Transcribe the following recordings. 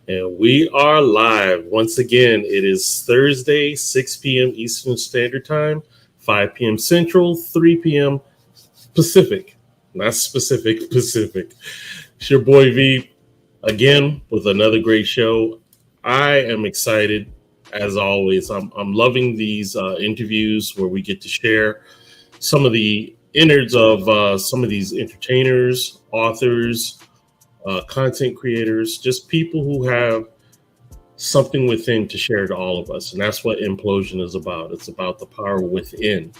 And we are live. Once again, it is Thursday, 6 p.m. Eastern Standard Time, 5 p.m. Central, 3 p.m. Pacific. Not specific, Pacific. It's your boy V again with another great show. I am excited as always. I'm loving these interviews where we get to share some of the innards of some of these entertainers, authors, content creators, just people who have something within to share to all of us. And that's what Inplosion is about. It's about the power within.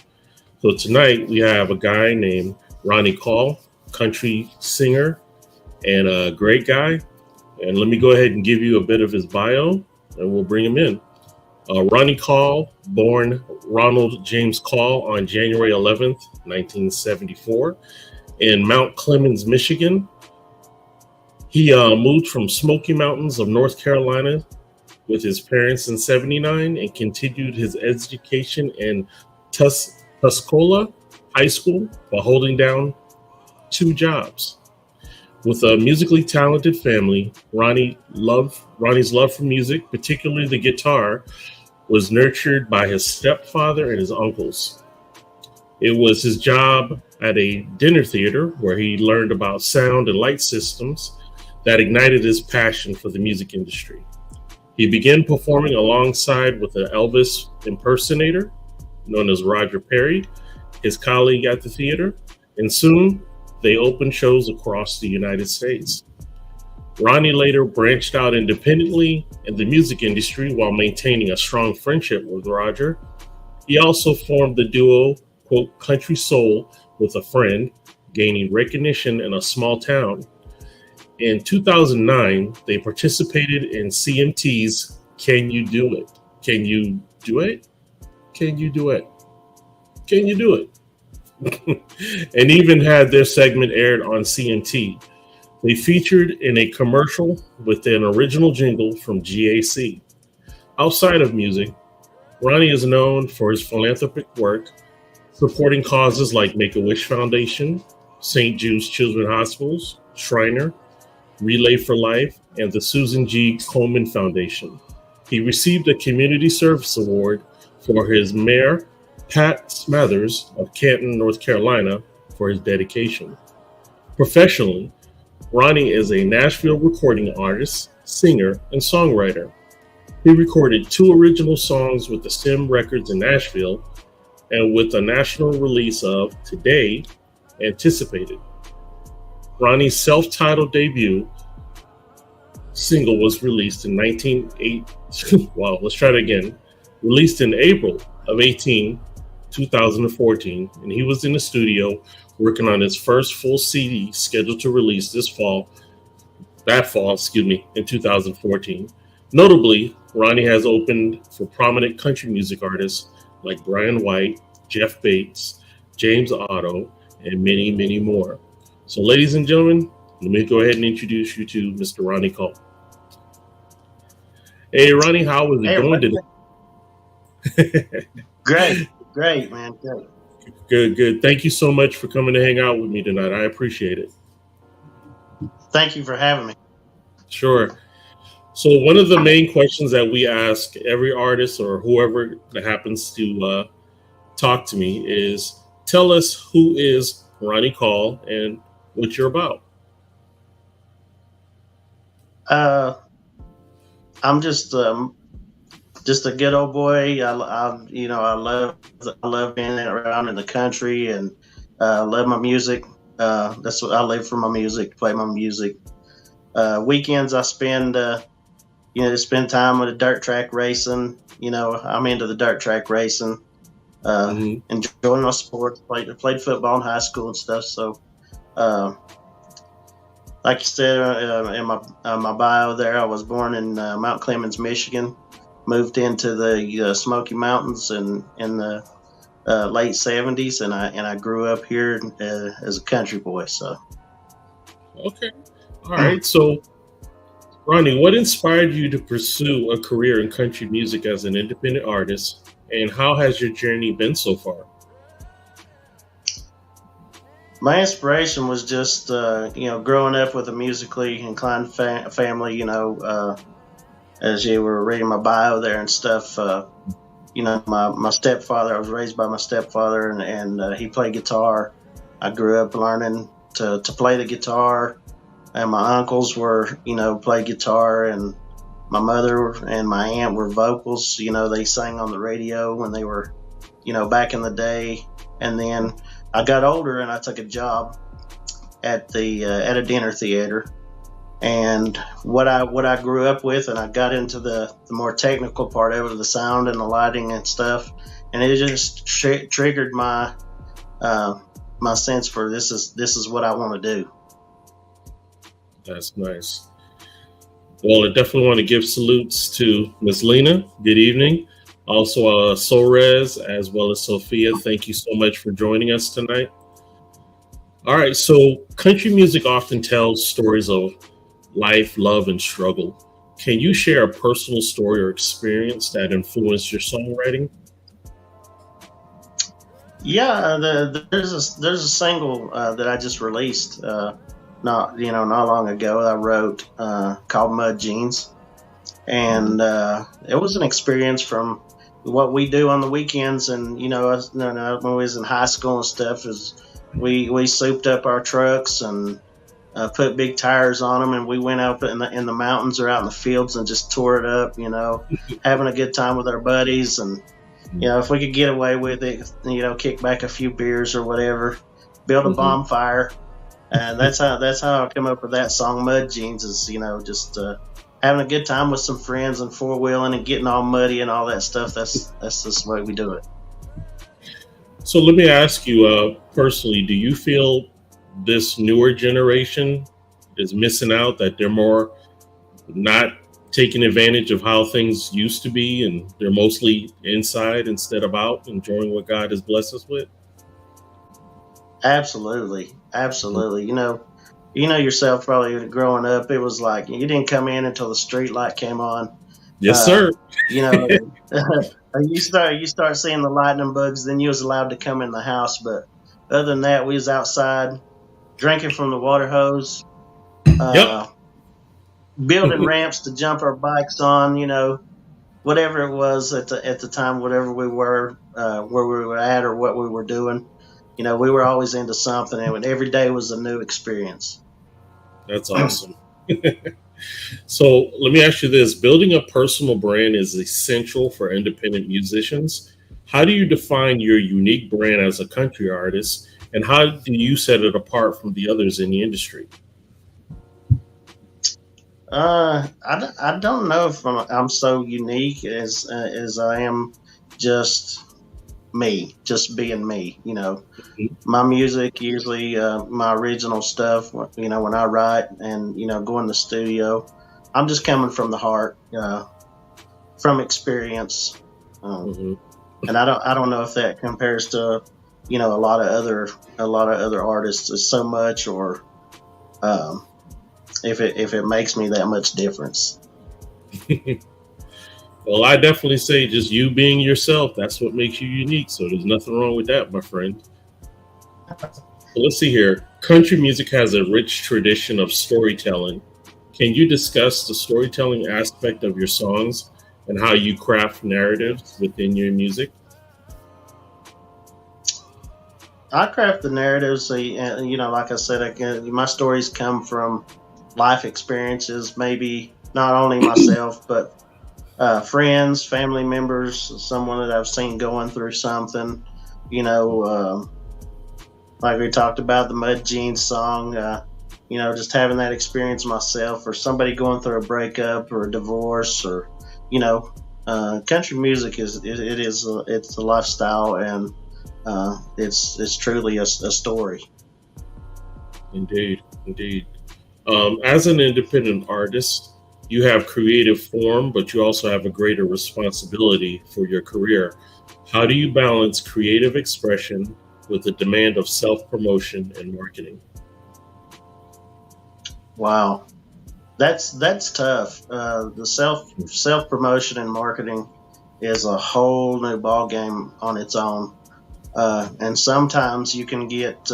So tonight we have a guy named Ronnie Call, country singer and a great guy. And let me go ahead and give you a bit of his bio and we'll bring him in. Ronnie Call, born Ronald James Call on January 11th, 1974 in Mount Clemens, Michigan. He moved from Smoky Mountains of North Carolina with his parents in 79 and continued his education in Tuscola High School while holding down two jobs. With a musically talented family, Ronnie's love for music, particularly the guitar, was nurtured by his stepfather and his uncles. It was his job at a dinner theater where he learned about sound and light systems that ignited his passion for the music industry. He began performing alongside with an Elvis impersonator known as Roger Perry, his colleague at the theater, and soon they opened shows across the United States. Ronnie later branched out independently in the music industry while maintaining a strong friendship with Roger. He also formed the duo, quote, Country Soul with a friend, gaining recognition in a small town. In 2009, they participated in CMT's Can You Do It? Can You Do It? Can You Do It? Can You Do It? And even had their segment aired on CMT. They featured in a commercial with an original jingle from GAC. Outside of music, Ronnie is known for his philanthropic work, supporting causes like Make-A-Wish Foundation, St. Jude's Children's Hospitals, Shriner, Relay for Life, and the Susan G. Komen Foundation. He received a Community Service Award for his mayor, Pat Smathers of Canton, North Carolina, for his dedication. Professionally, Ronnie is a Nashville recording artist, singer, and songwriter. He recorded 2 original songs with the Sim Records in Nashville, and with a national release of Today, Anticipated. Ronnie's self-titled debut single was released in released in April of 2014, and he was in the studio working on his first full CD scheduled to release in 2014. Notably, Ronnie has opened for prominent country music artists like Brian White, Jeff Bates, James Otto, and many, many more. So, ladies and gentlemen, let me go ahead and introduce you to Mr. Ronnie Cole. Hey, Ronnie, how is it going today? Great, man. Great. Good. Thank you so much for coming to hang out with me tonight. I appreciate it. Thank you for having me. Sure. So one of the main questions that we ask every artist or whoever that happens to talk to me is, tell us who is Ronnie Call and what you're about. I'm just a good old boy. I love being around in the country and love my music. That's what I live for, my music, play my music. Weekends I spend time with the dirt track racing. I'm into the dirt track racing. Enjoying my sports. Played football in high school and stuff. So, like you said in my bio there, I was born in Mount Clemens, Michigan. Moved into the Smoky Mountains in the late 70s, and I grew up here as a country boy. So, okay, all right. So, Ronnie, what inspired you to pursue a career in country music as an independent artist, and how has your journey been so far? My inspiration was just, growing up with a musically inclined family. as you were reading my bio there and stuff. My stepfather. I was raised by my stepfather, and he played guitar. I grew up learning to play the guitar, and my uncles were played guitar, and my mother and my aunt were vocals. They sang on the radio when they were back in the day. And then I got older and I took a job at a dinner theater. And what I grew up with, and I got into the more technical part of it, the sound and the lighting and stuff, and it just triggered my my sense for this is what I want to do. That's nice. Well, I definitely want to give salutes to Ms. Lena. Good evening. Also, Sorez, as well as Sophia. Thank you so much for joining us tonight. All right, so country music often tells stories of life, love, and struggle. Can you share a personal story or experience that influenced your songwriting? Yeah, there's a single that I just released not long ago. I wrote called Mud Jeans, and it was an experience from what we do on the weekends. And when we was in high school and stuff, is we souped up our trucks and put big tires on them, and we went out in the mountains or out in the fields and just tore it up, having a good time with our buddies. And if we could get away with it, kick back a few beers or whatever, build a bonfire. And that's how I come up with that song, Mud Jeans, is just having a good time with some friends and four-wheeling and getting all muddy and all that stuff. That's just the way we do it. So let me ask you personally, do you feel this newer generation is missing out, that they're more not taking advantage of how things used to be, and they're mostly inside instead of out enjoying what God has blessed us with? Absolutely. You know yourself, probably growing up, it was like you didn't come in until the street light came on. Yes, sir. You start seeing the lightning bugs, then you was allowed to come in the house. But other than that, we was outside drinking from the water hose, building ramps to jump our bikes on. Whatever it was at the time, whatever we were, where we were at, or what we were doing. We were always into something, and every day was a new experience. That's awesome. So let me ask you this. Building a personal brand is essential for independent musicians. How do you define your unique brand as a country artist, and how do you set it apart from the others in the industry? I don't know if I'm so unique as I am just me, just being me. My music usually, my original stuff, when I write and go in the studio, I'm just coming from the heart, from experience. And I don't know if that compares to a lot of other artists so much, or if it makes me that much difference. Well, I definitely say just you being yourself, that's what makes you unique. So there's nothing wrong with that, my friend. Well, let's see here. Country music has a rich tradition of storytelling. Can you discuss the storytelling aspect of your songs and how you craft narratives within your music? I craft the narratives, like I said, my stories come from life experiences, maybe not only myself, but friends, family members, someone that I've seen going through something, like we talked about the Mud Jeans song, just having that experience myself, or somebody going through a breakup or a divorce, or, country music it's a lifestyle, and it's truly a story. Indeed. As an independent artist, you have creative form, but you also have a greater responsibility for your career. How do you balance creative expression with the demand of self-promotion and marketing? Wow, that's tough. The self-promotion and marketing is a whole new ball game on its own, and sometimes you can get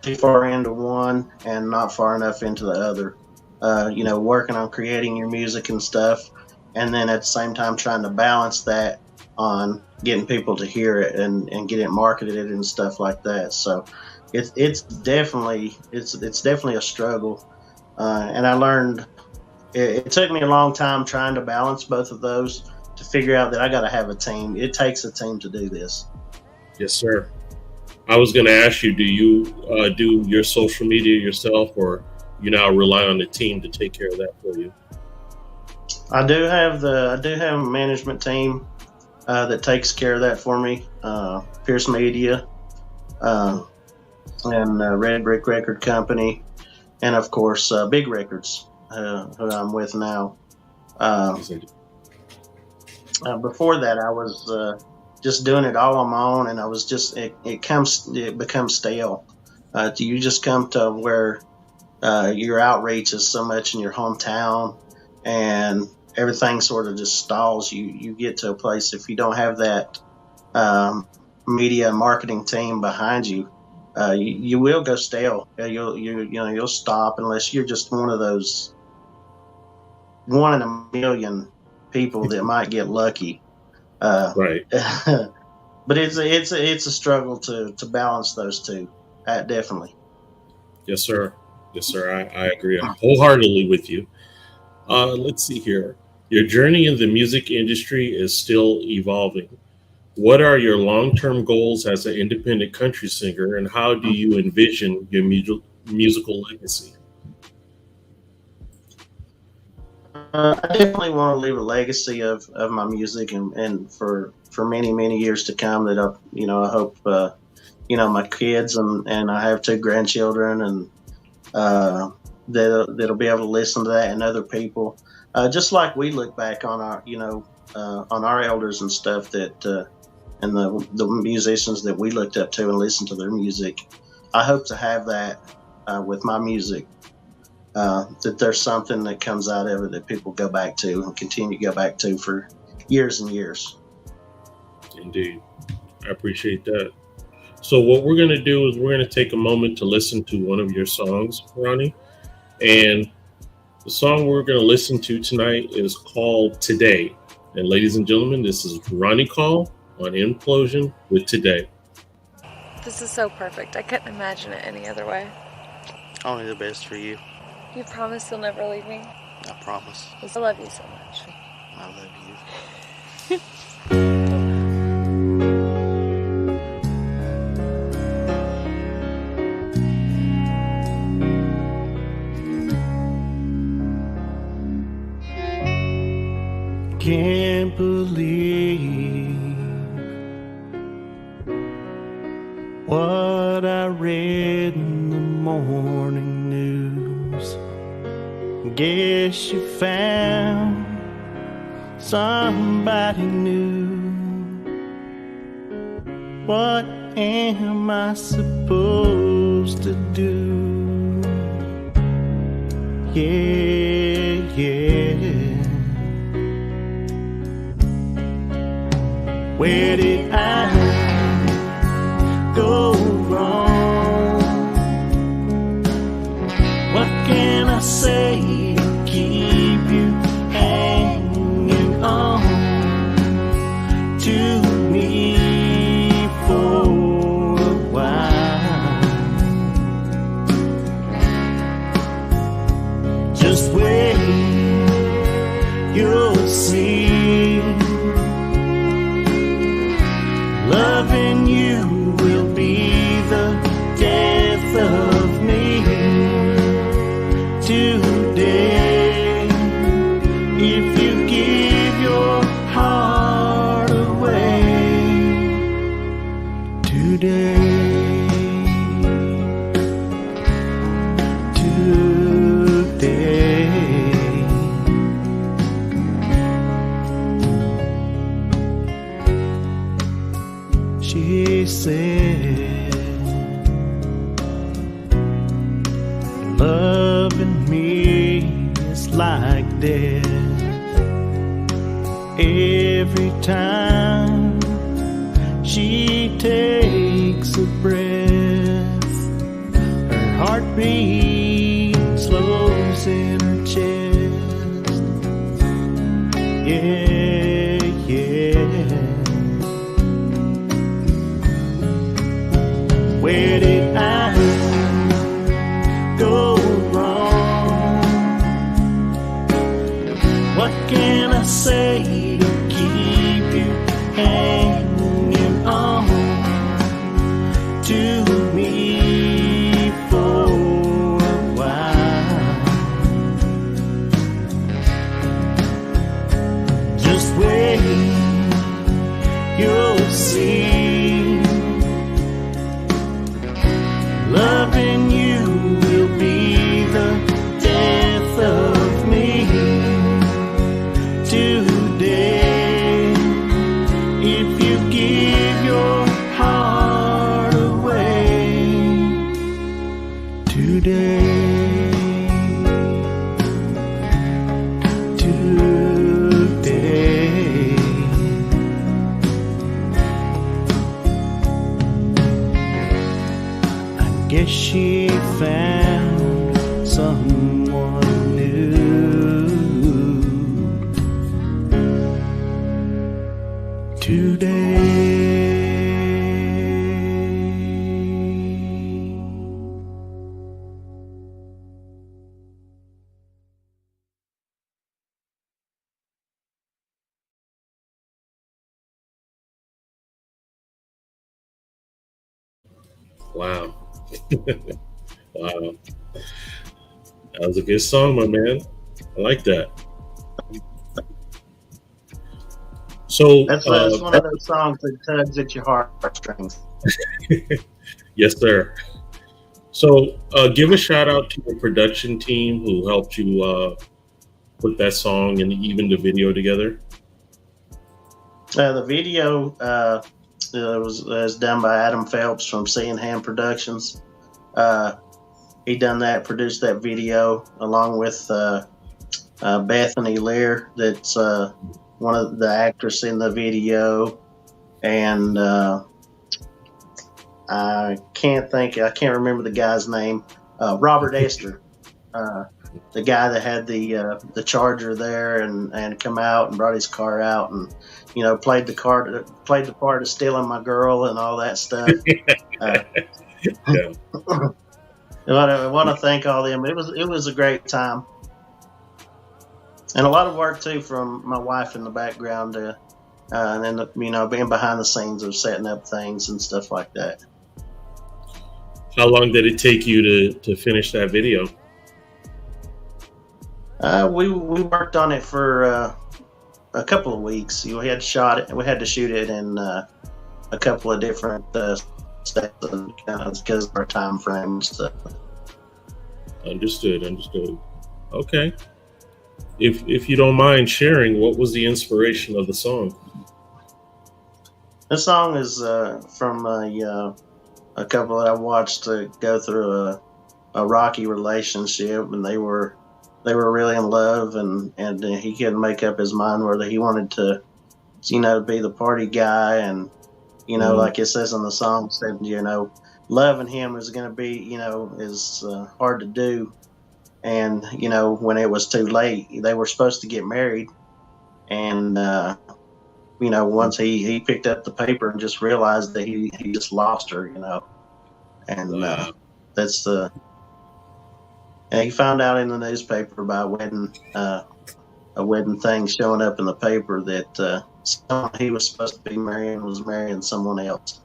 too far into one and not far enough into the other. working on creating your music and stuff, and then at the same time trying to balance that on getting people to hear it and get it marketed and stuff like that. So it's definitely a struggle, and I learned it took me a long time trying to balance both of those to figure out that I got to have a team. It takes a team to do this. Yes, sir. I was going to ask you, do you do your social media yourself, or you now rely on the team to take care of that for you? I do have a management team that takes care of that for me. Pierce Media, and Red Brick Record Company, and of course Big Records, who I'm with now. Before that, I was just doing it all on my own, and I was just it becomes stale. You just come to where your outreach is so much in your hometown, and everything sort of just stalls. You get to a place, if you don't have that media and marketing team behind you, you will go stale. You'll stop unless you're just one of those 1 in a million people that might get lucky. Right. But it's a struggle to balance those two. Definitely. Yes, sir. Yes, sir. I agree wholeheartedly with you. Let's see here. Your journey in the music industry is still evolving. What are your long-term goals as an independent country singer, and how do you envision your musical legacy? I definitely want to leave a legacy of my music, and for many, many years to come, that I hope my kids and I have 2 grandchildren, and that'll be able to listen to that, and other people, just like we look back on our elders and stuff, that and the musicians that we looked up to and listened to their music. I hope to have that with my music, that there's something that comes out of it that people go back to and continue to go back to for years and years. Indeed. I appreciate that. So what we're going to do is we're going to take a moment to listen to one of your songs, Ronnie. And the song we're going to listen to tonight is called Today. And ladies and gentlemen, this is Ronnie Call on Inplosion with Today. This is so perfect. I couldn't imagine it any other way. Only the best for you. You promise you'll never leave me? I promise. I love you so much. I love you. Can't believe what I read in the morning news. Guess you found somebody new. What am I supposed to do? Yeah. Where did I go wrong? What can I say to keep you hanging on to me for a while? Just wait, you'll see. Loving you will be the death of me today. If you give your heart away today. She said, loving me is like death. Every time she takes a breath, her heartbeat slows in her yeah, yeah. Where did I go wrong? What can I say to keep you hanging on to me for a while? Just wait, you'll see. Loving you will be the death of me today. If you give your heart away today. Guess she found someone new today. Wow. Wow. That was a good song, my man. I like that. So That's one of those songs that tugs at your heartstrings. yes, sir. So give a shout out to your production team who helped you put that song and even the video together. The video was done by Adam Phelps from Seeing Hand Productions. He done that, produced that video along with Bethany Lear, that's one of the actors in the video, and I can't remember the guy's name. Robert Esther, the guy that had the Charger there and come out and brought his car out and played the part of stealing my girl and all that stuff. Yeah. I want to thank all them. It was a great time, and a lot of work too from my wife in the background, and then being behind the scenes of setting up things and stuff like that. How long did it take you to finish that video? We worked on it for a couple of weeks. We had to shoot it in a couple of different steps because of our time frame and stuff. Understood. Okay. If you don't mind sharing, what was the inspiration of the song? This song is from a couple that I watched go through a rocky relationship, and they were really in love, and he couldn't make up his mind whether he wanted to be the party guy, and like it says in the song, said loving him is going to be is hard to do, and when it was too late, they were supposed to get married, and once he picked up the paper and just realized that he just lost her, and Wow. that's the. And he found out in the newspaper by a wedding thing showing up in the paper that someone he was supposed to be marrying was marrying someone else.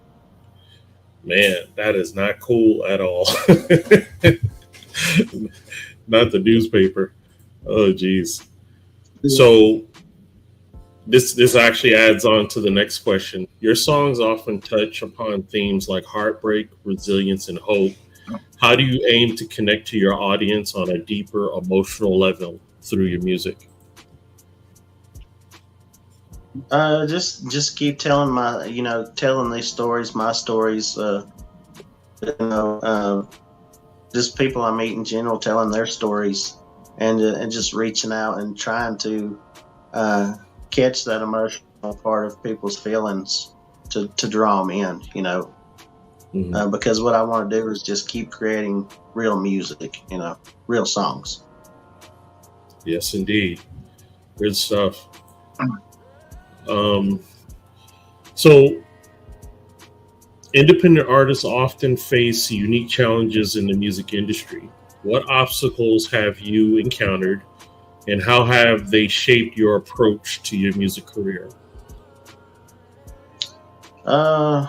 Man, that is not cool at all. Not the newspaper. Oh, geez. So this actually adds on to the next question. Your songs often touch upon themes like heartbreak, resilience, and hope. How do you aim to connect to your audience on a deeper emotional level through your music? Just keep telling telling these stories, my stories, just people I meet in general, telling their stories, and just reaching out and trying to catch that emotional part of people's feelings to draw them in, Mm-hmm. because what I want to do is just keep creating real music, real songs. Yes, indeed. Good stuff. So independent artists often face unique challenges in the music industry. What obstacles have you encountered, and how have they shaped your approach to your music career? Uh,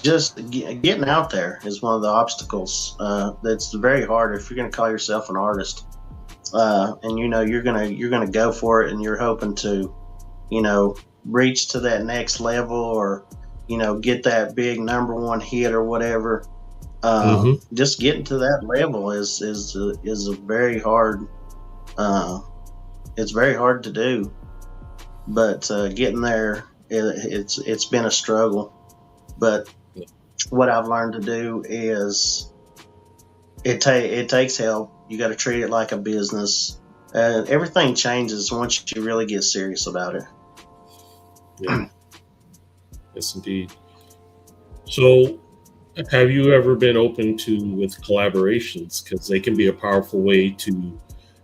just getting out there is one of the obstacles. That's very hard if you're going to call yourself an artist, and you're gonna go for it, and you're hoping to, reach to that next level, or get that big number one hit or whatever. Mm-hmm. Just getting to that level is a very hard. It's very hard to do, but getting there, it's been a struggle. But what I've learned to do is it takes help. You got to treat it like a business. Everything changes once you really get serious about it. Yeah. Yes, indeed. So, have you ever been open with collaborations? Because they can be a powerful way to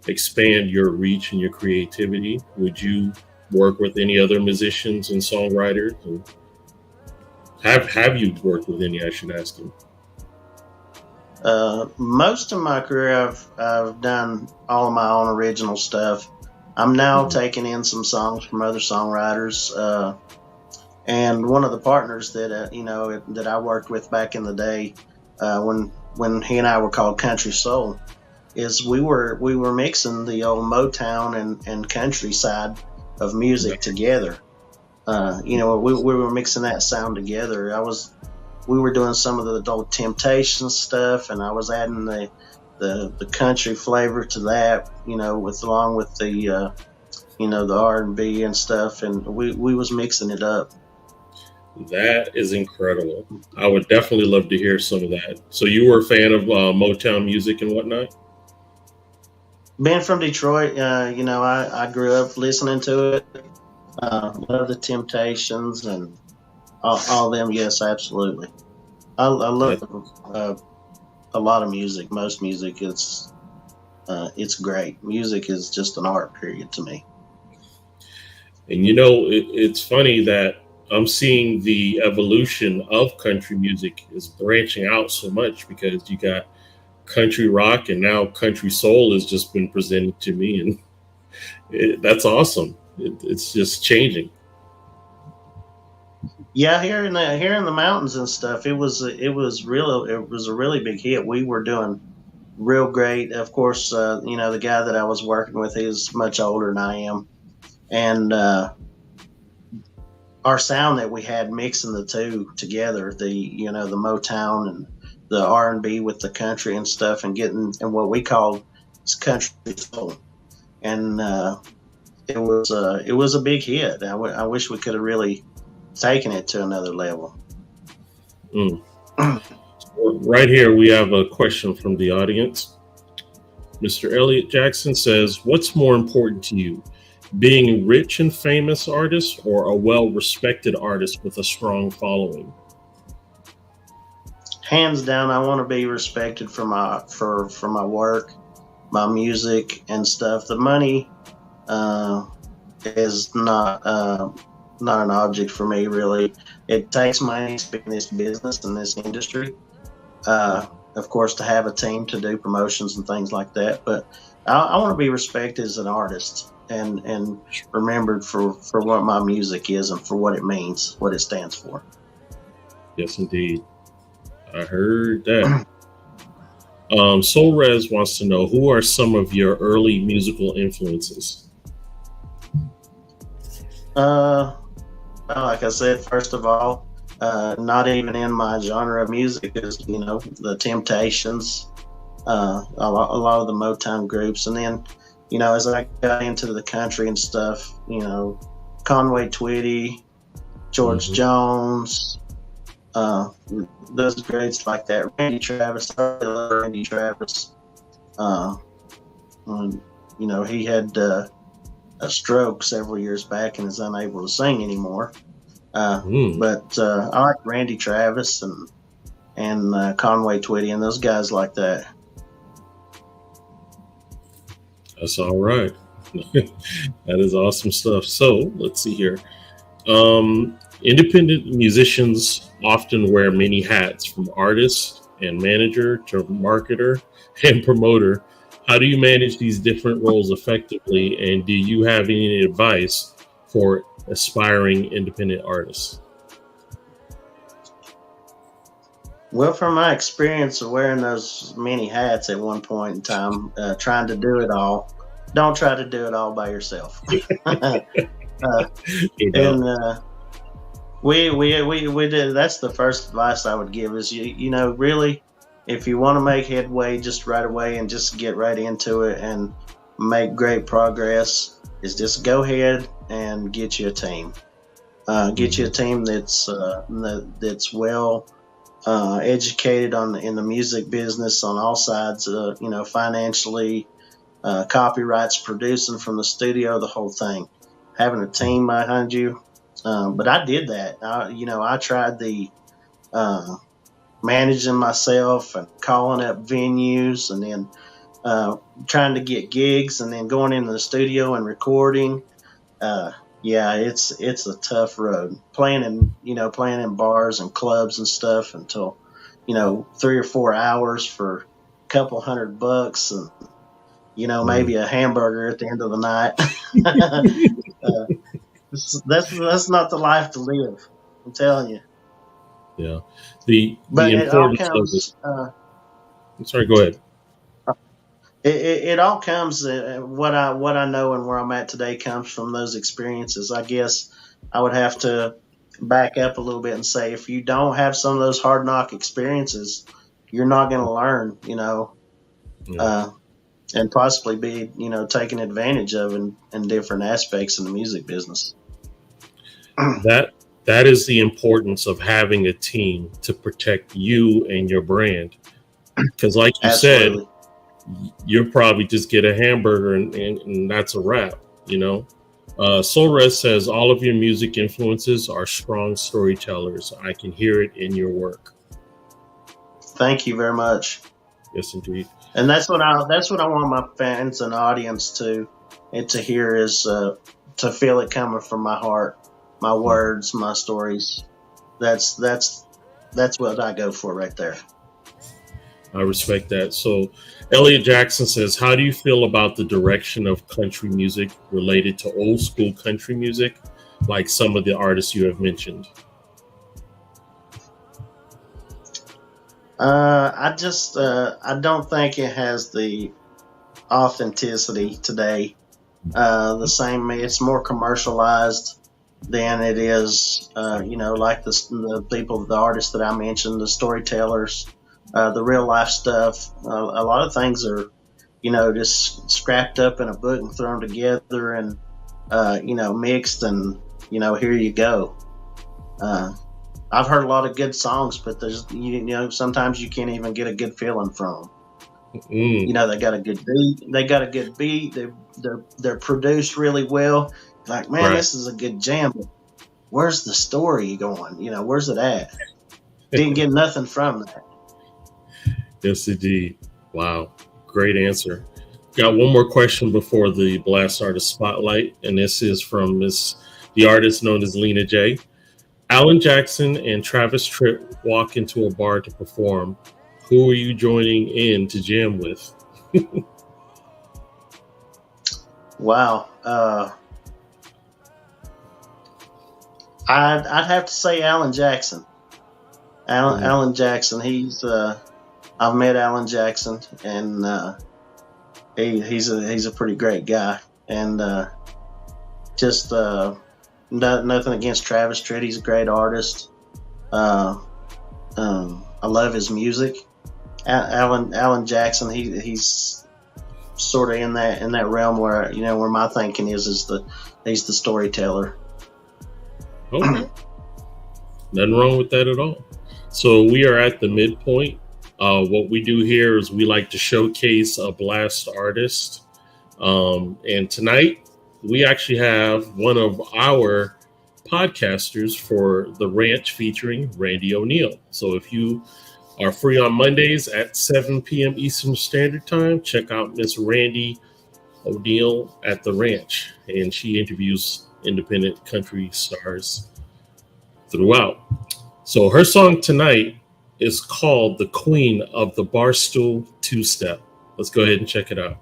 expand your reach and your creativity. Would you work with any other musicians and songwriters? And have you worked with any? I should ask you. Most of my career, I've done all of my own original stuff. I'm now taking in some songs from other songwriters. And one of the partners that that I worked with back in the day, when he and I were called Country Soul, is we were mixing the old Motown and country side of music together. We were mixing that sound together. We were doing some of the old Temptation stuff, and I was adding the country flavor to that, along with the the R&B and stuff, and we was mixing it up. That is incredible. I would definitely love to hear some of that. So you were a fan of Motown music and whatnot? Being from Detroit, I grew up listening to it. Love the Temptations and all them. Yes, absolutely. I love a lot of music. Most music, it's great. Music is just an art, period, to me. And it's funny that I'm seeing the evolution of country music is branching out so much, because you got country rock and now country soul has just been presented to me, and that's awesome. It's just changing. Yeah, here in the mountains and stuff, it was a really big hit. We were doing real great. Of course, the guy that I was working with, he's much older than I am, and our sound that we had mixing the two together, the Motown and the R&B with the country and stuff, and getting and what we called country soul, and it was a big hit. I wish we could have really taken it to another level. Right here, we have a question from the audience. Mr. Elliot Jackson says, "What's more important to you, being a rich and famous artist, or a well-respected artist with a strong following?" Hands down, I want to be respected for my work, my music and stuff. The money is not an object for me, really. It takes money to be in this business, in this industry. Of course, to have a team to do promotions and things like that. But I want to be respected as an artist and remembered for what my music is and for what it means, what it stands for. Yes, indeed. I heard that. Soul Rez wants to know, who are some of your early musical influences? Like I said, first of all, not even in my genre of music is, the Temptations, a lot of the Motown groups. And then, as I got into the country and stuff, Conway Twitty, George Jones, those greats like that. Randy Travis, I really love Randy Travis. He had a stroke several years back and is unable to sing anymore. But I like Randy Travis and Conway Twitty and those guys like that. That's all right. That is awesome stuff. So let's see here. Independent musicians often wear many hats, from artist and manager to marketer and promoter. How do you manage these different roles effectively? And do you have any advice for aspiring independent artists? Well, from my experience of wearing those many hats at one point in time, trying to do it all, don't try to do it all by yourself. And we did. That's the first advice I would give is really, if you want to make headway just right away and just get right into it and make great progress, is just go ahead and get you a team. Get you a team that's well educated in the music business on all sides. Financially, copyrights, producing from the studio, the whole thing. Having a team behind you. But I did that. I tried the managing myself and calling up venues, and then trying to get gigs, and then going into the studio and recording. It's a tough road. Playing in bars and clubs and stuff until 3 or 4 hours for a couple $100, and maybe a hamburger at the end of the night. That's not the life to live. I'm telling you. Yeah. The importance of this. I'm sorry. Go ahead. It all comes. What I know and where I'm at today comes from those experiences. I guess I would have to back up a little bit and say, if you don't have some of those hard knock experiences, you're not going to learn. And possibly be taken advantage of in different aspects in the music business. That is the importance of having a team to protect you and your brand. Because like you Absolutely. said, you'll probably just get a hamburger and that's a wrap, Solres says all of your music influences are strong storytellers. I can hear it in your work. Thank you very much. Yes, indeed. And that's what I want my fans and audience to hear is to feel it coming from my heart, my words, my stories. That's what I go for right there. I respect that. So Elliot Jackson says, how do you feel about the direction of country music related to old school country music, like some of the artists you have mentioned? I don't think it has the authenticity today. The same, it's more commercialized than it is, like the people, the artists that I mentioned, the storytellers, the real life stuff. A lot of things are, just scrapped up in a book and thrown together and, mixed and, here you go. I've heard a lot of good songs, but there's, sometimes you can't even get a good feeling from them. They got a good beat. They're produced really well. Like, man, right. This is a good jam. But where's the story going? Where's it at? Didn't get nothing from that. Yes, indeed. Wow. Great answer. Got one more question before the Blast Artist Spotlight, and this is from the artist known as Lena J. Alan Jackson and Travis Tritt walk into a bar to perform. Who are you joining in to jam with? Wow. I'd have to say Alan Jackson. Alan Jackson. I've met Alan Jackson, and he's a pretty great guy. And nothing against Travis Tritt. He's a great artist. I love his music. Alan Jackson. He's sort of in that realm where where my thinking is he's the storyteller. Okay. Nothing wrong with that at all. So we are at the midpoint. What we do here is we like to showcase a blast artist. And tonight we actually have one of our podcasters for The Ranch featuring Randy O'Neill. So if you are free on Mondays at 7 p.m. Eastern Standard Time, check out Miss Randy O'Neill at the Ranch, and she interviews independent country stars throughout. So her song tonight is called "The Queen of the Barstool Two-Step." Let's go ahead and check it out.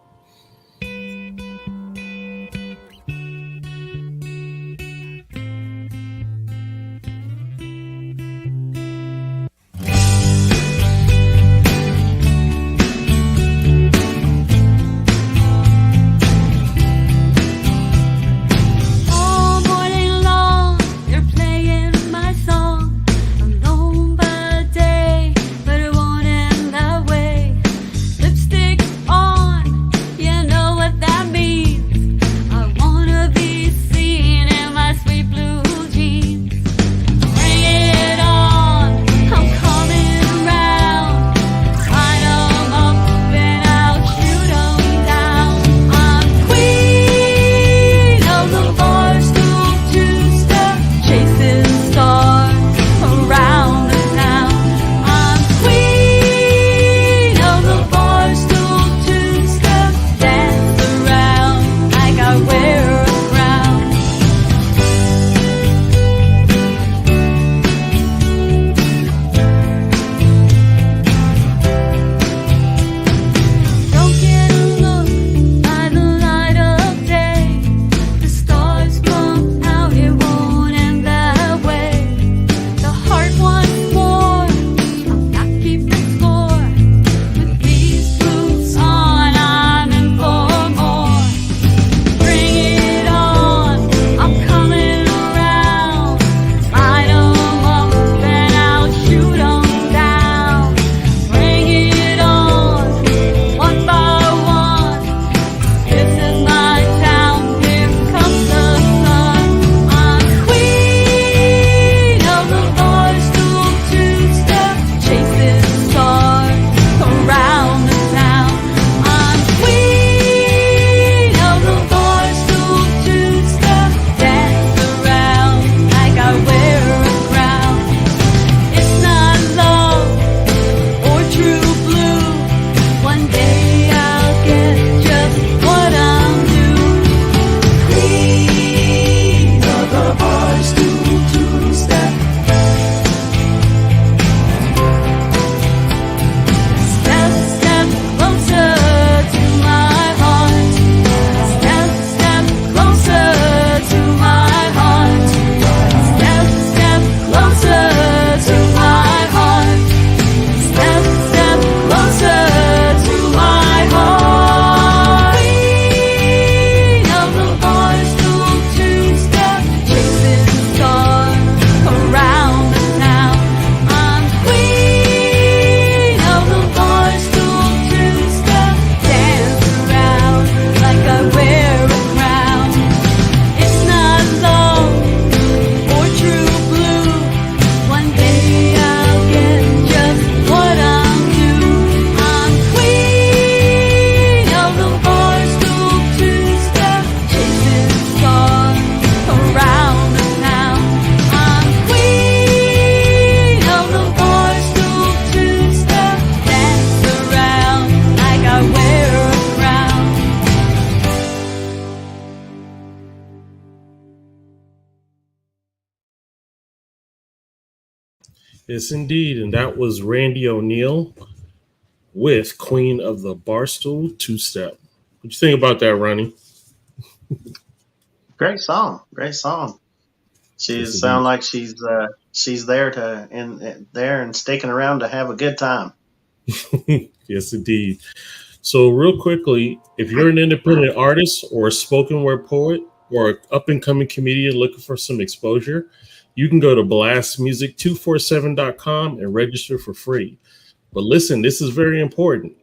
Yes, indeed. And that was Randy O'Neill with Queen of the Barstool Two-Step. What you think about that, Ronnie? Great song. Great song. She Yes, sounds like she's there and sticking around to have a good time. Yes, indeed. So real quickly, if you're an independent artist or a spoken word poet or an up-and-coming comedian looking for some exposure, you can go to blastmusic247.com and register for free. But listen, this is very important.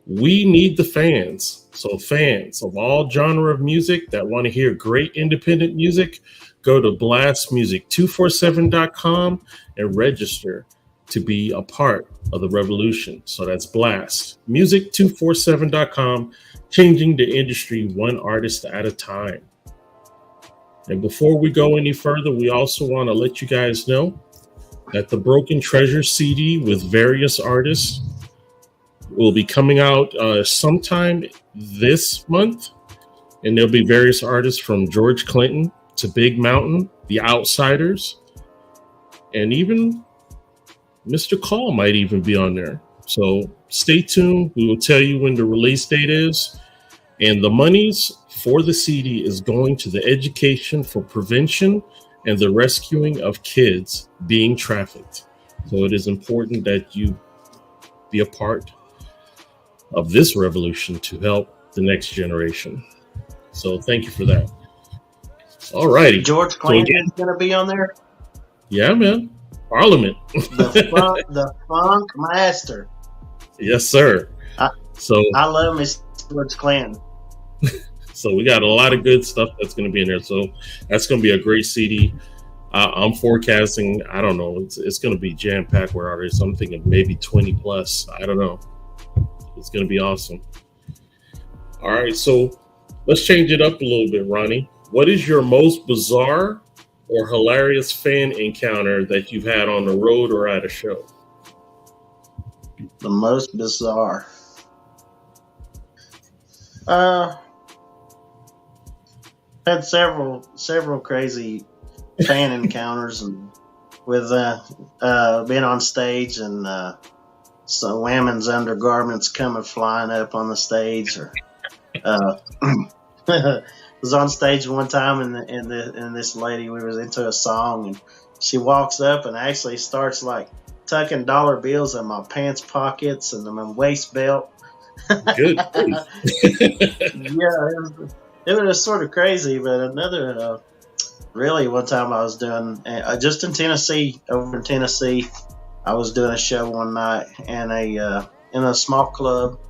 We need the fans. So fans of all genre of music that want to hear great independent music, go to blastmusic247.com and register to be a part of the revolution. So that's blastmusic247.com, changing the industry one artist at a time. And before we go any further, we also want to let you guys know that the Broken Treasure CD with various artists will be coming out sometime this month. And there'll be various artists from George Clinton to Big Mountain, The Outsiders, and even Mr. Call might even be on there. So stay tuned. We will tell you when the release date is. And the monies for the CD is going to the education for prevention and the rescuing of kids being trafficked. So it is important that you be a part of this revolution to help the next generation. So thank you for that. All righty. George Clinton is going to be on there? Yeah, man. Parliament. the funk master. Yes, sir. I love Miss George Clinton. So we got a lot of good stuff that's going to be in there. So that's going to be a great CD. I'm forecasting, I don't know, it's going to be jam-packed with artists. I'm thinking maybe 20 plus. I don't know. It's going to be awesome. All right, so let's change it up a little bit, Ronnie. What is your most bizarre or hilarious fan encounter that you've had on the road or at a show? The most bizarre. Had several crazy fan encounters, and with being on stage and some women's undergarments coming flying up on the stage, or was on stage one time and this lady, we was into a song, and she walks up and actually starts like tucking dollar bills in my pants pockets and my waist belt. Good. Yeah, it was sort of crazy. But another, really, one time I was doing just in Tennessee, over in Tennessee, I was doing a show one night in a small club,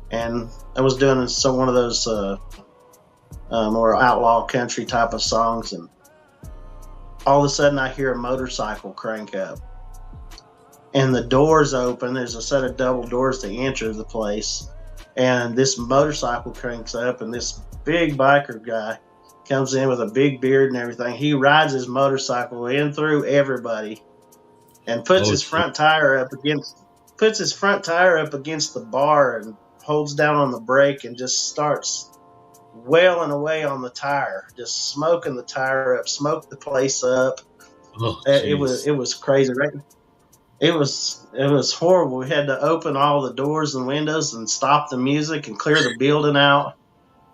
and I was doing one of those more outlaw country type of songs, and all of a sudden I hear a motorcycle crank up, and the doors open. There's a set of double doors to enter the place, and this motorcycle cranks up, and this big biker guy comes in with a big beard and everything. He rides his motorcycle in through everybody and puts his front tire up against the bar and holds down on the brake and just starts wailing away on the tire, just smoking the tire up, smoked the place up. It was crazy, right? It was horrible. We had to open all the doors and windows and stop the music and clear the building out.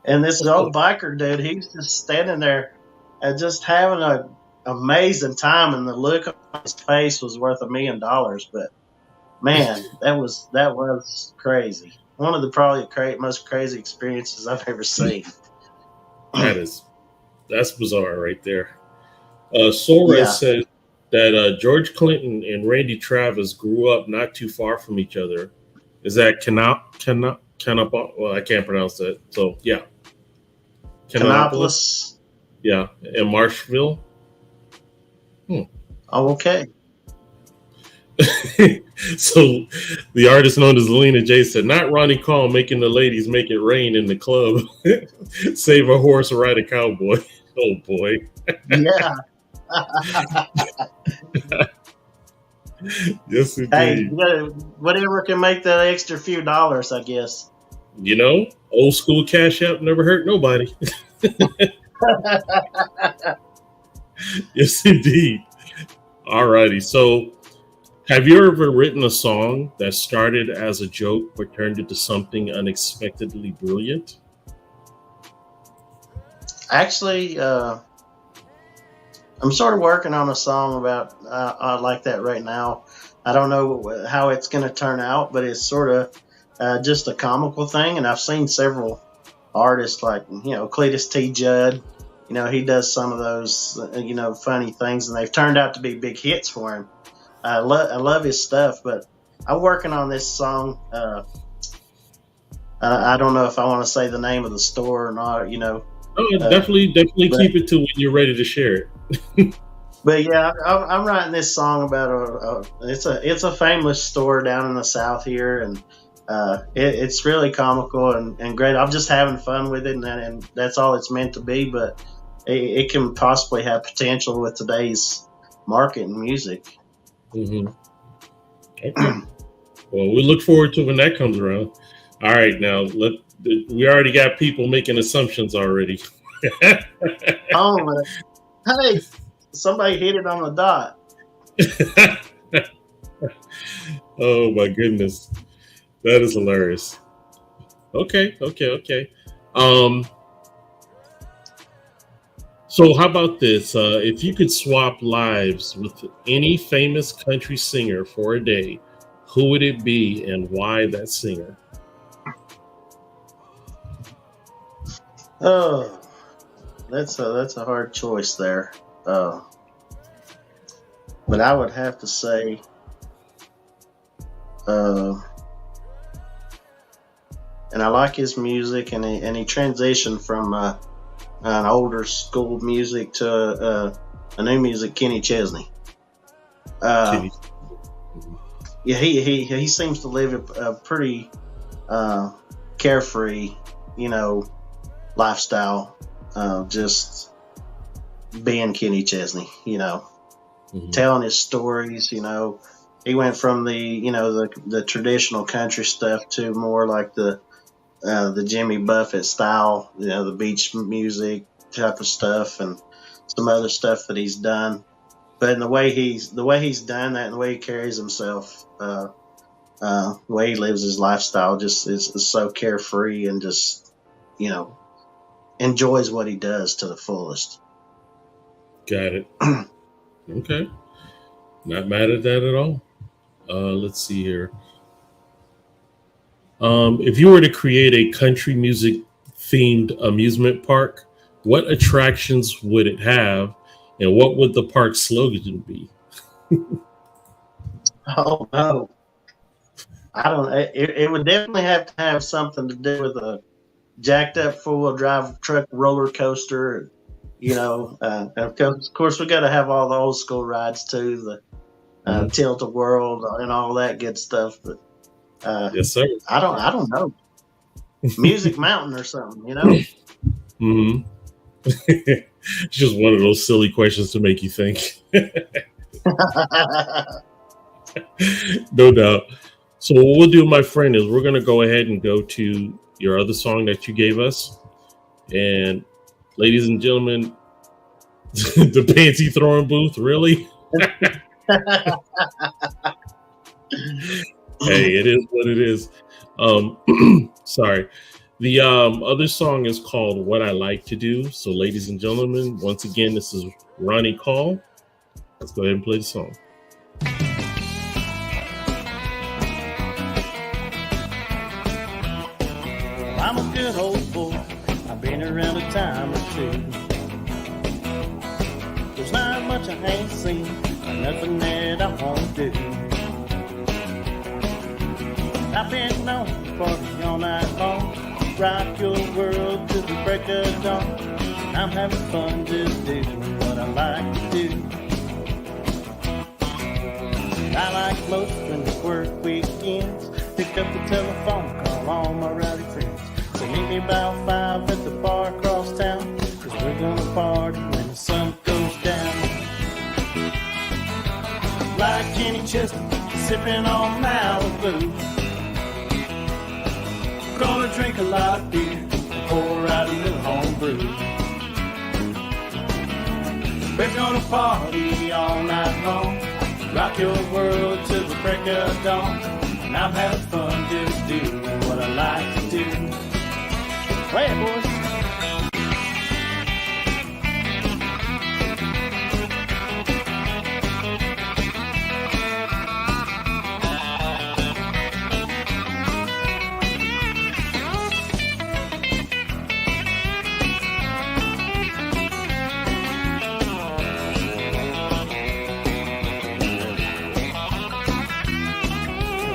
And this old biker dude, he's just standing there and just having an amazing time, and the look on his face was worth $1 million. But man, that was crazy. One of the probably most crazy experiences I've ever seen. That's bizarre right there. Sora said that George Clinton and Randy Travis grew up not too far from each other. Is that well, I can't pronounce that. So yeah. Canopolis. Yeah, in Marshville. Oh, okay. So the artist known as Lena J said, not Ronnie Call making the ladies make it rain in the club. Save a horse, ride a cowboy. Oh boy. Yeah. Yes, indeed. Hey, whatever can make that extra few dollars, I guess. You know, old school Cash App never hurt nobody. Yes, indeed. All righty. So, have you ever written a song that started as a joke but turned into something unexpectedly brilliant? Actually, I'm sort of working on a song about like that right now. I don't know how it's going to turn out, but it's sort of just a comical thing. And I've seen several artists like, Cletus T. Judd. He does some of those, funny things, and they've turned out to be big hits for him. I love his stuff, but I'm working on this song. I don't know if I want to say the name of the store or not, Oh, definitely keep it to when you're ready to share it. But yeah, I'm writing this song about it's a famous store down in the South here, and it's really comical and great. I'm just having fun with it, and that's all it's meant to be. But it can possibly have potential with today's market and music. Mm-hmm. Okay. Well, we look forward to when that comes around. All right, now We already got people making assumptions already. Oh, man. Hey, somebody hit it on the dot. Oh my goodness, that is hilarious. Okay. So how about this? If you could swap lives with any famous country singer for a day, who would it be and why that singer? Oh, that's a hard choice there. But I would have to say, and I like his music, and he transitioned from an older school music to a new music, Kenny Chesney. Kenny. Yeah, he seems to live a pretty carefree, lifestyle. Just being Kenny Chesney, telling his stories. He went from the traditional country stuff to more like the Jimmy Buffett style, the beach music type of stuff, and some other stuff that he's done. But in the way he's done that, and the way he carries himself, the way he lives his lifestyle, just is so carefree and just enjoys what he does to the fullest. Got it. Okay, not mad at that at all. Let's see here. If you were to create a country music themed amusement park, what attractions would it have, and what would the park slogan be? Oh no, I don't. It would definitely have to have something to do with a jacked up 4-wheel drive truck roller coaster. And of course we got to have all the old school rides too, the Tilt-A-Whirl and all that good stuff. But yes, sir. I don't know. Music Mountain or something, Mm-hmm. It's just one of those silly questions to make you think. No doubt. So what we'll do, my friend, is we're going to go ahead and go to your other song that you gave us. And ladies and gentlemen, the panty throwing booth, really? Hey, it is what it is. Sorry. The other song is called What I Like to Do. So ladies and gentlemen, once again, this is Ronnie Call. Let's go ahead and play the song. I'm a good old boy. I've been around a time or two. There's not much I ain't seen, and nothing that I won't do. I've been known to party all night long, rock your world to the break of dawn. I'm having fun just doing what I like to do. I like most when the work weekends, pick up the telephone, call all my rowdy friends. So meet me about 5 at the bar across town, 'cause we're gonna party when the sun goes down. Like Kenny Chesney, sipping on Malibu. Gonna drink a lot of beer and pour out a little homebrew. We're gonna party all night long, rock your world till the break of dawn. And I'm having fun just doing what I like to do. Play it, boys.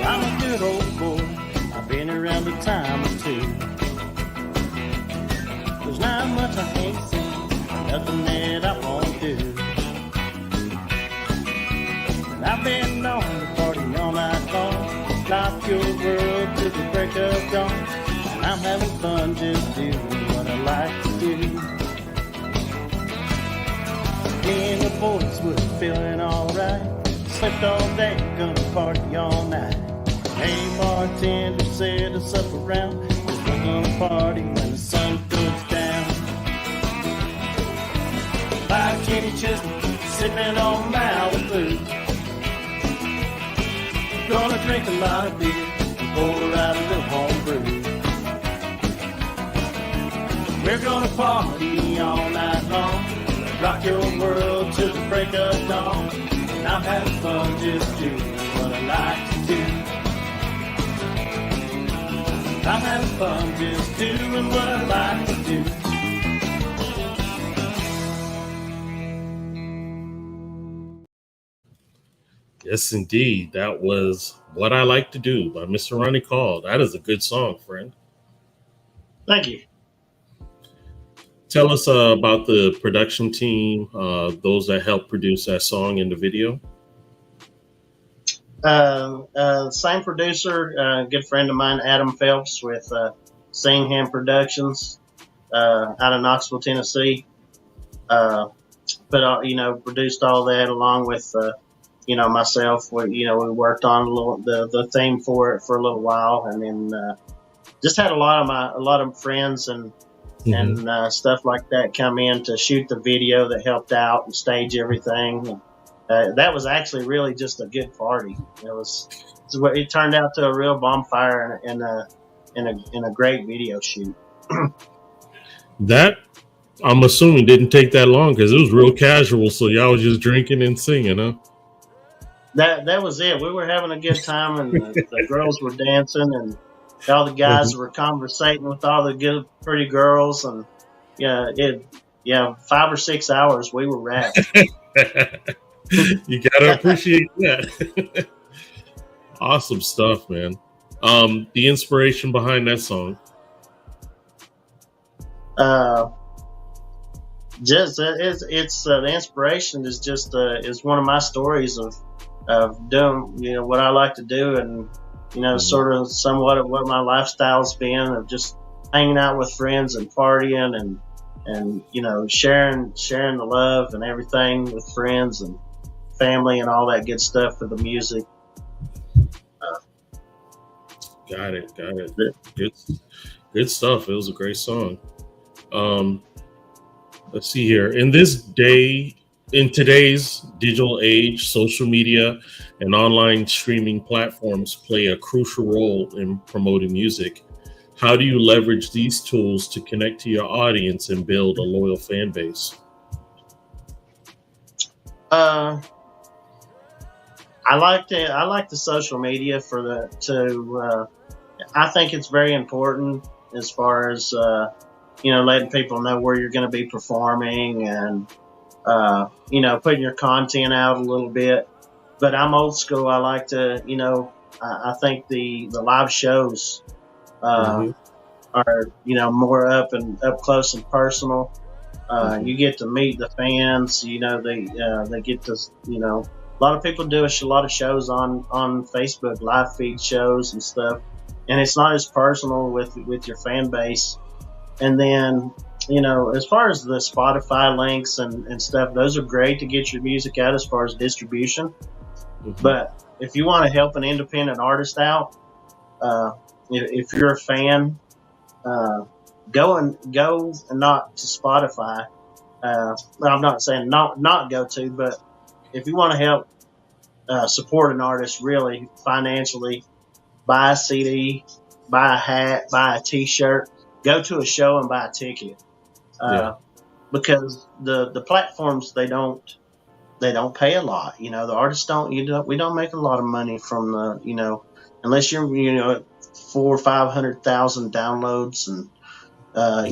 I'm a good old boy. I've been around a time or two. There's not much I ain't seen, nothing that I won't do. And I've been known to party all night long, rock your world to the break of dawn. And I'm having fun just doing what I like to do. Me and the boys were feeling alright, slept all day, gonna party all night. Hey, bartender, set us up around, 'cause We're gonna party when the sun goes down. Like Kenny Chesney, sipping on Malibu. Gonna drink a lot of beer and pour out a little homebrew. We're gonna party all night long, rock your world till the break of dawn. And I'm having fun just doing what I like to do. I'm having fun just doing what I like to do. Yes, indeed. That was What I Like to Do by Mr. Ronnie Call. That is a good song, friend. Thank you. Tell us about the production team, those that helped produce that song and the video. Same producer, good friend of mine, Adam Phelps with Singham Productions out of Knoxville, Tennessee. Produced all that along with myself. We worked on the theme for it for a little while, and then just had a lot of friends and stuff like that come in to shoot the video that helped out and stage everything. That was actually really just a good party. It turned out to a real bonfire and a great video shoot. That, I'm assuming, didn't take that long because it was real casual. So y'all was just drinking and singing, huh? That was it. We were having a good time, and the girls were dancing, and all the guys were conversating with all the good, pretty girls, and 5 or 6 hours we were wrapped. You gotta appreciate that. Awesome stuff, man. The inspiration behind that song. The inspiration is just is one of my stories of doing what I like to do, and sort of somewhat of what my lifestyle's been, of just hanging out with friends and partying and sharing the love and everything with friends and family and all that good stuff for the music. Got it. Good stuff. It was a great song. Let's see here. In today's digital age, social media and online streaming platforms play a crucial role in promoting music. How do you leverage these tools to connect to your audience and build a loyal fan base? I like the social media I think it's very important as far as letting people know where you're going to be performing and putting your content out a little bit. But I'm old school. I like to, I think the live shows are, more up close and personal. You get to meet the fans. They get to, a lot of people do a lot of shows on Facebook, live feed shows and stuff, and it's not as personal with your fan base. And then, as far as the Spotify links and stuff, those are great to get your music out as far as distribution. But if you want to help an independent artist out, if you're a fan, go and not to Spotify. I'm not saying not go to, but if you want to help support an artist really financially, buy a CD, buy a hat, buy a T-shirt, go to a show and buy a ticket. Because the platforms they don't pay a lot. The artists we don't make a lot of money from the unless you're at 400,000 or 500,000 downloads and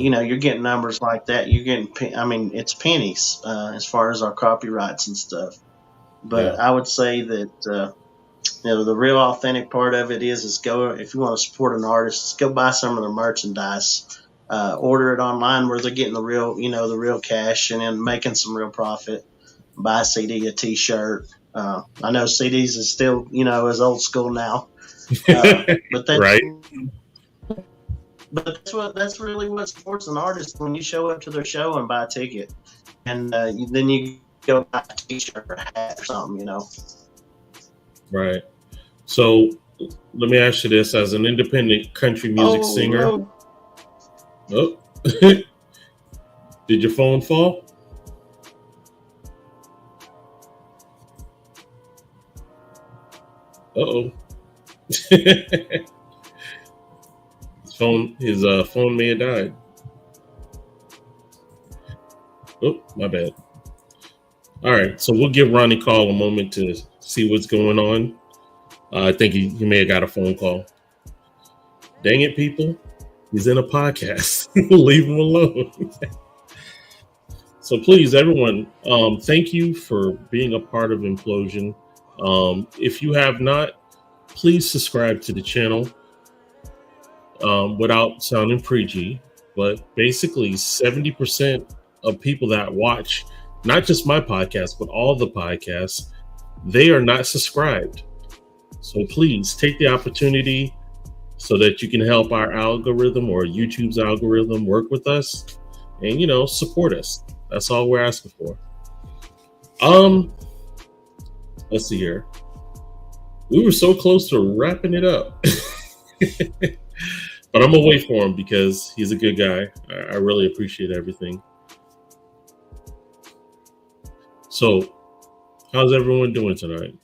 you're getting numbers like that. You're getting it's pennies as far as our copyrights and stuff. But I would say that the real authentic part of it is go, if you want to support an artist, go buy some of their merchandise. Order it online where they're getting the real cash and then making some real profit. Buy a CD, a T-shirt. I know CDs is still, is old school now. But that's, right. But that's really what supports an artist, when you show up to their show and buy a ticket, and then you go buy a T-shirt or a hat or something, Right. So let me ask you this: as an independent country music singer, Oh, did your phone fall? Uh-oh. His phone may have died. Oh, my bad. All right, so we'll give Ronnie Call a moment to see what's going on. I think he may have got a phone call. Dang it, people. He's in a podcast. Leave him alone. So please, everyone, thank you for being a part of Implosion. If you have not, please subscribe to the channel without sounding preachy. But basically, 70% of people that watch, not just my podcast, but all the podcasts, they are not subscribed. So please take the opportunity so that you can help our algorithm or YouTube's algorithm work with us and, support us. That's all we're asking for. Let's see here. We were so close to wrapping it up. But I'm gonna wait for him because he's a good guy. I really appreciate everything. So, how's everyone doing tonight?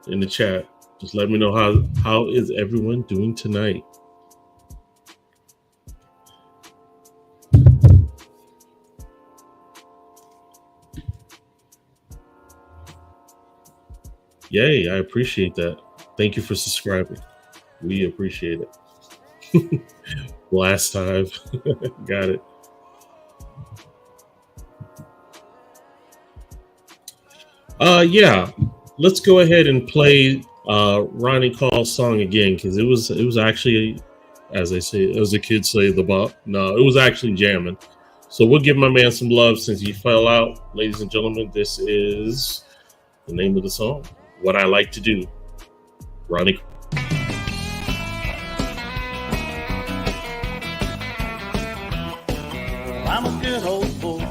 In the chat, just let me know how is everyone doing tonight. Yay, I appreciate that. Thank you for subscribing. We appreciate it. Last time. Got it. Yeah. Let's go ahead and play Ronnie Call's song again, because it was actually, as they say, as the kids say, the bop. No, it was actually jamming. So we'll give my man some love since he fell out. Ladies and gentlemen, this is the name of the song, What I Like to Do. Ronnie. I'm a good old boy.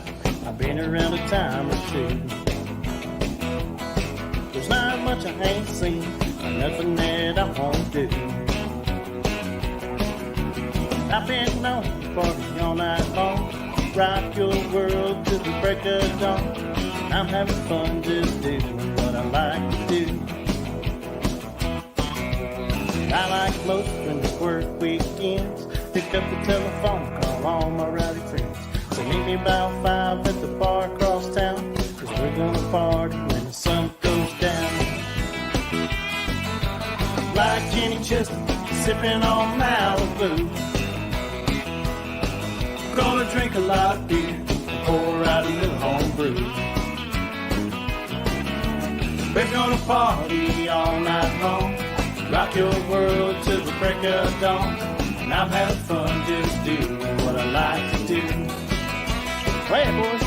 I've been around a time or two. There's not much I ain't seen, nothing that I won't do. I've been known to party all night long, rock your world till the break of dawn. I'm having fun just doing what I like to do. I like most when the work weekends, pick up the telephone, call all my rowdy friends. So meet me about 5 at the bar across town, 'cause we're gonna party when the sun goes down. Like Kenny Chesney, sipping on Malibu. Gonna drink a lot of beer, pour out a little homebrew. We're gonna party all night long, rock your world till the break of dawn. And I'm having fun just doing what I like to do. Play it, boys.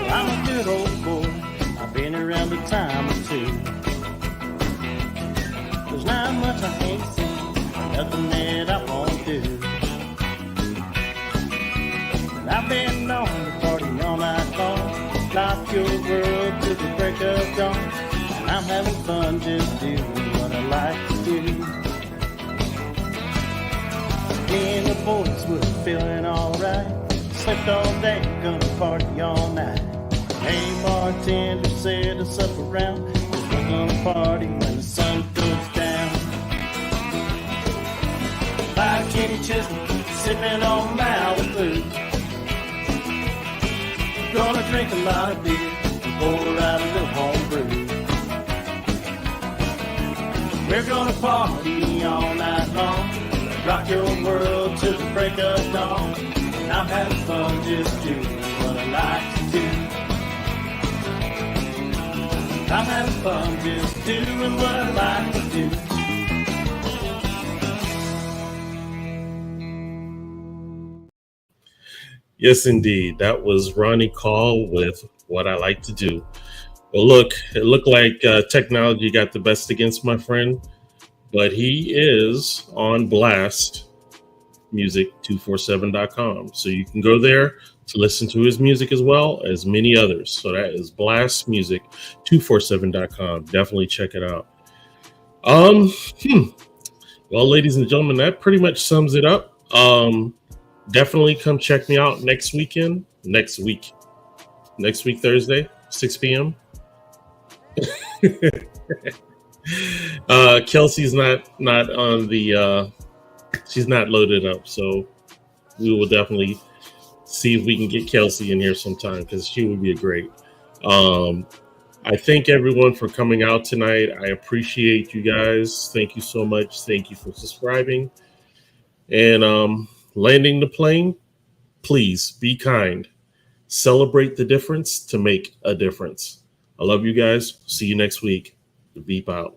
I'm a good old boy, I've been around a time or two. There's not much I ain't seen, nothing that I won't do. And I've been known to party all night long, rock your world till the break of dawn. And I'm having fun just doing what I like to do. Me and the boys were feeling alright, slept all day, gonna party all night. Hey, bartender, set us up around, 'cause we're gonna party when the sun goes down. Like Kenny Chesney, sipping on Malibu. Gonna drink a lot of beer, and pour out a little homebrew. We're gonna party all night long, rock your world till the break of dawn. And I'm having fun just doing what I like to do. I'm having fun just doing what I like to do. Yes, indeed. That was Ronnie Call with What I Like to Do. Well, look, it looked like technology got the best against my friend, but he is on Blast Music 247.com. So you can go there to listen to his music as well as many others. So that is Blast Music 247.com. Definitely check it out. Well, ladies and gentlemen, that pretty much sums it up. Definitely come check me out next week, Thursday, 6 p.m. Kelsey's not on the she's not loaded up, so we will definitely see if we can get Kelsey in here sometime because she would be a great. I thank everyone for coming out tonight. I appreciate you guys. Thank you so much. Thank you for subscribing and landing the plane. Please be kind. Celebrate the difference to make a difference. I love you guys. See you next week. The Beep out.